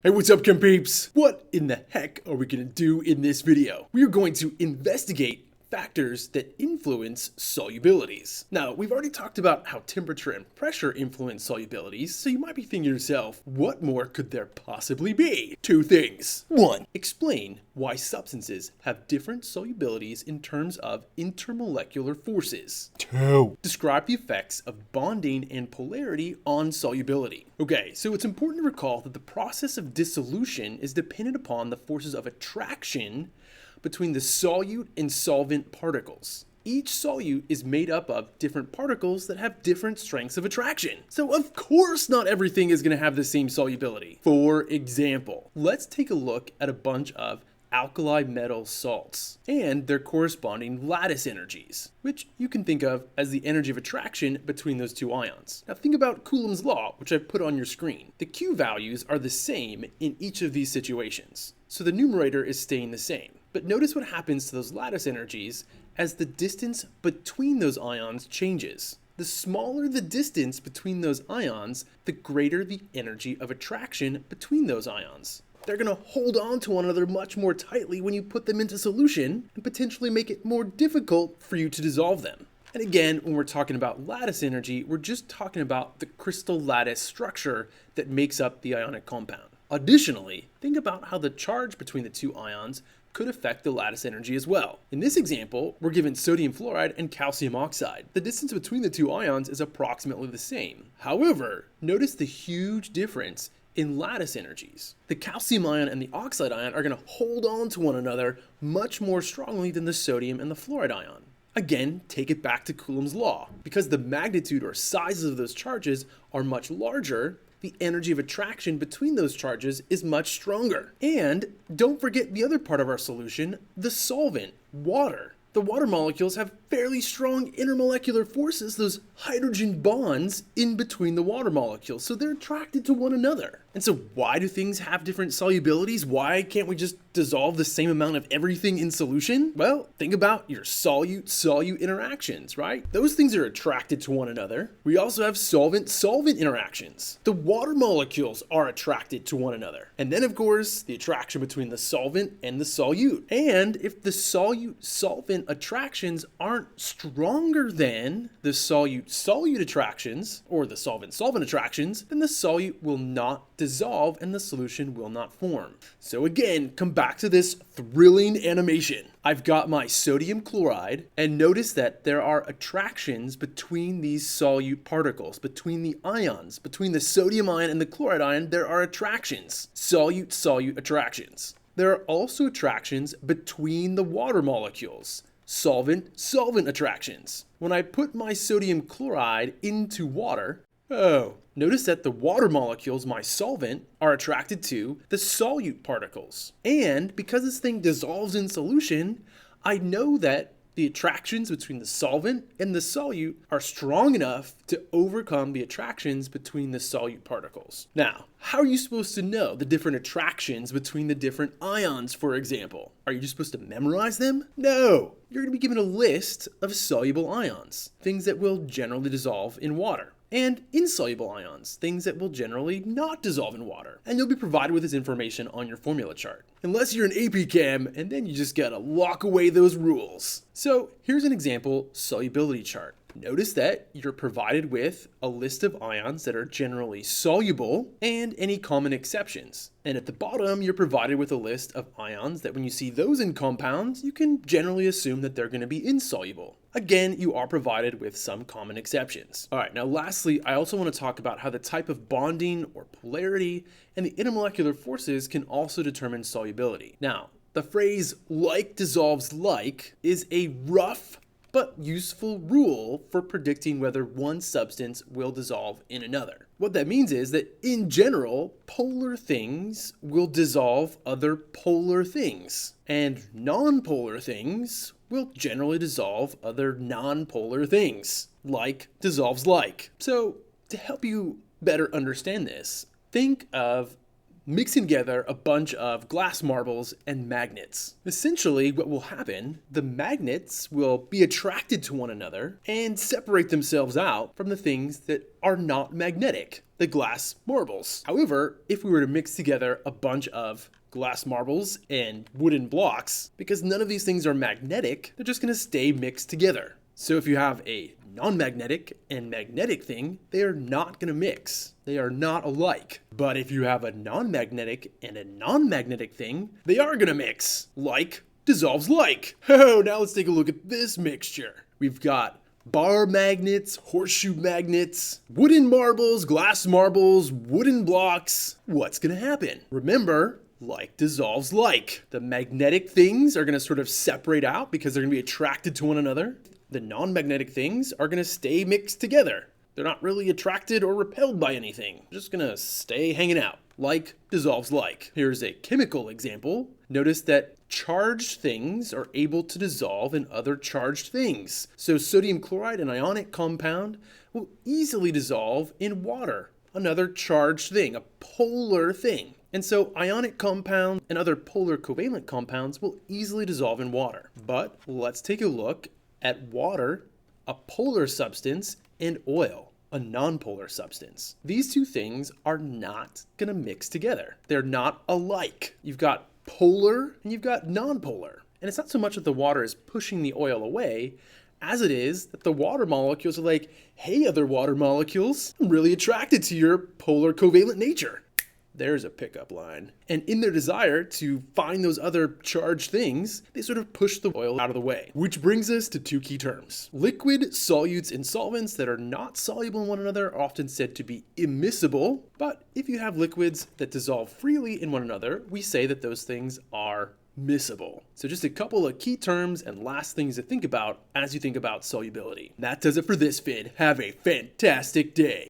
Hey, what's up, Chem Peeps? What in the heck are we gonna do in this video? We are going to investigate factors that influence solubilities. Now, we've already talked about how temperature and pressure influence solubilities, so you might be thinking to yourself, what more could there possibly be? Two things. One, explain why substances have different solubilities in terms of intermolecular forces. Two, describe the effects of bonding and polarity on solubility. Okay, so it's important to recall that the process of dissolution is dependent upon the forces of attraction between the solute and solvent particles. Each solute is made up of different particles that have different strengths of attraction. So of course not everything is going to have the same solubility. For example, let's take a look at a bunch of alkali metal salts and their corresponding lattice energies, which you can think of as the energy of attraction between those two ions. Now think about Coulomb's law, which I've put on your screen. The Q values are the same in each of these situations, so the numerator is staying the same. But notice what happens to those lattice energies as the distance between those ions changes. The smaller the distance between those ions, the greater the energy of attraction between those ions. They're going to hold on to one another much more tightly when you put them into solution and potentially make it more difficult for you to dissolve them. And again, when we're talking about lattice energy, we're just talking about the crystal lattice structure that makes up the ionic compound. Additionally, think about how the charge between the two ions could affect the lattice energy as well. In this example, we're given sodium fluoride and calcium oxide. The distance between the two ions is approximately the same. However, notice the huge difference in lattice energies. The calcium ion and the oxide ion are going to hold on to one another much more strongly than the sodium and the fluoride ion. Again, take it back to Coulomb's law. Because the magnitude or sizes of those charges are much larger, the energy of attraction between those charges is much stronger. And don't forget the other part of our solution, the solvent, water. The water molecules have fairly strong intermolecular forces, those hydrogen bonds in between the water molecules, so they're attracted to one another. And so why do things have different solubilities? Why can't we just dissolve the same amount of everything in solution? Well, think about your solute-solute interactions, right? Those things are attracted to one another. We also have solvent-solvent interactions. The water molecules are attracted to one another. And then, of course, the attraction between the solvent and the solute. And if the solute-solvent attractions aren't stronger than the solute-solute attractions, or the solvent-solvent attractions, then the solute will not dissolve and the solution will not form. So again, come back to this thrilling animation. I've got my sodium chloride, and notice that there are attractions between these solute particles, between the ions, between the sodium ion and the chloride ion, there are attractions, solute-solute attractions. There are also attractions between the water molecules, solvent-solvent attractions. When I put my sodium chloride into water, notice that the water molecules, my solvent, are attracted to the solute particles. And because this thing dissolves in solution, I know that the attractions between the solvent and the solute are strong enough to overcome the attractions between the solute particles. Now, how are you supposed to know the different attractions between the different ions, for example? Are you just supposed to memorize them? No! You're going to be given a list of soluble ions, things that will generally dissolve in water, and insoluble ions, things that will generally not dissolve in water. And you'll be provided with this information on your formula chart. Unless you're an AP Chem, and then you just gotta lock away those rules. So here's an example solubility chart. Notice that you're provided with a list of ions that are generally soluble and any common exceptions. And at the bottom, you're provided with a list of ions that when you see those in compounds, you can generally assume that they're going to be insoluble. Again, you are provided with some common exceptions. All right, now lastly, I also want to talk about how the type of bonding or polarity and the intermolecular forces can also determine solubility. Now, the phrase like dissolves like is a rough but useful rule for predicting whether one substance will dissolve in another. What that means is that in general, polar things will dissolve other polar things, and non-polar things will generally dissolve other non-polar things. Like dissolves like. So to help you better understand this, think of mixing together a bunch of glass marbles and magnets. Essentially, what will happen, the magnets will be attracted to one another and separate themselves out from the things that are not magnetic, the glass marbles. However, if we were to mix together a bunch of glass marbles and wooden blocks, because none of these things are magnetic, they're just going to stay mixed together. So if you have a non-magnetic and magnetic thing, they are not going to mix. They are not alike. But if you have a non-magnetic and a non-magnetic thing, they are going to mix. Like dissolves like. Oh, now let's take a look at this mixture. We've got bar magnets, horseshoe magnets, wooden marbles, glass marbles, wooden blocks. What's going to happen? Remember, like dissolves like. The magnetic things are going to sort of separate out because they're going to be attracted to one another. The non-magnetic things are going to stay mixed together. They're not really attracted or repelled by anything. They're just going to stay hanging out. Like dissolves like. Here's a chemical example. Notice that charged things are able to dissolve in other charged things. So sodium chloride, an ionic compound, will easily dissolve in water, another charged thing, a polar thing. And so ionic compounds and other polar covalent compounds will easily dissolve in water. But let's take a look at water, a polar substance, and oil, a nonpolar substance. These two things are not going to mix together. They're not alike. You've got polar and you've got nonpolar. And it's not so much that the water is pushing the oil away as it is that the water molecules are like, hey, other water molecules, I'm really attracted to your polar covalent nature. There's a pickup line. And in their desire to find those other charged things, they sort of push the oil out of the way. Which brings us to two key terms. Liquid solutes and solvents that are not soluble in one another are often said to be immiscible. But if you have liquids that dissolve freely in one another, we say that those things are miscible. So just a couple of key terms and last things to think about as you think about solubility. That does it for this vid. Have a fantastic day.